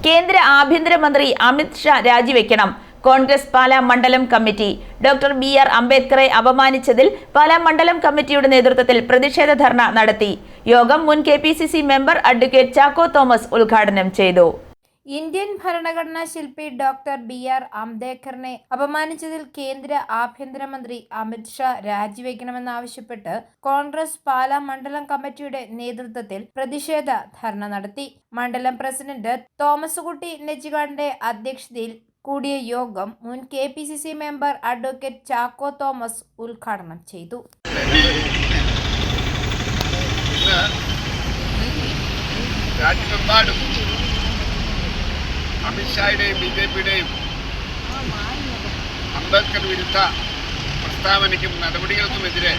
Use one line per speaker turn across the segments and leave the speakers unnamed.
കേന്ദ്ര ആഭ്യന്തരമന്ത്രി അമിത് ഷാ രാജിവെക്കണം. കോൺഗ്രസ് പാലാ മണ്ഡലം കമ്മിറ്റി ഡോക്ടർ ബി.ആർ. അംബേദ്കറെ അപമാനിച്ചതിൽ പാലാ മണ്ഡലം കമ്മിറ്റിയുടെ നേതൃത്വത്തിൽ പ്രതിഷേധ ധർണ നടത്തി. യോഗം മുൻ KPCC member advocate Chacko Thomas ഉദ്ഘാടനം ചെയ്തു.
ഇന്ത്യൻ ഭരണഘടനാ ശില്പി ഡോക്ടർ ബി.ആർ. അംബേദ്കറിനെ അപമാനിച്ചതിൽ കേന്ദ്ര ആഭ്യന്തരമന്ത്രി അമിത് ഷാ രാജിവെക്കണമെന്നാവശ്യപ്പെട്ട് കോൺഗ്രസ് പാലാ മണ്ഡലം കമ്മിറ്റിയുടെ നേതൃത്വത്തിൽ പ്രതിഷേധ ധർണ നടത്തി. മണ്ഡലം പ്രസിഡന്റ് തോമസ് കുട്ടി നെച്ചിക്കാടിന്റെ അധ്യക്ഷതയിൽ കൂടിയ യോഗം മുൻ KPCC member advocate Chacko Thomas ഉദ്ഘാടനം ചെയ്തു.
അമിത്ഷായുടെയും ബി.ജെ.പിയുടെയും അംബേദ്കർ വിരുദ്ധ പ്രസ്താവനയ്ക്കും നടപടികൾക്കുമെതിരെ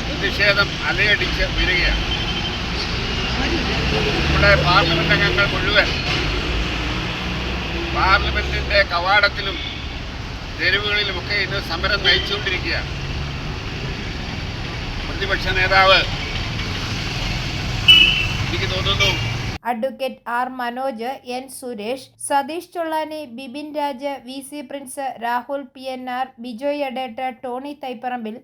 പ്രതിഷേധം അലയടിച്ച് വരികയാണ്. ഇവിടെ പാർലമെന്റ് അംഗങ്ങൾ മുഴുവൻ പാർലമെന്റിന്റെ കവാടത്തിലും തെരുവുകളിലുമൊക്കെ ഇന്ന് സമരം നയിച്ചുകൊണ്ടിരിക്കുകയാണ്. പ്രതിപക്ഷ നേതാവ് എനിക്ക് തോന്നുന്നു
advocate R. Manoj, N. Suresh, Satheesh Chollani, Bibin Raj, V C. Prince, Rahul PNR, Bijoy Edettu, Tony Thaiparambil,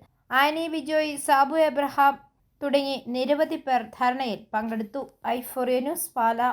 Annie Bijoy, Sabu Abraham തുടങ്ങി നിരവധി പേർ ധർണയിൽ പങ്കെടുത്തു. ഐ4 ന്യൂസ് പാലാ.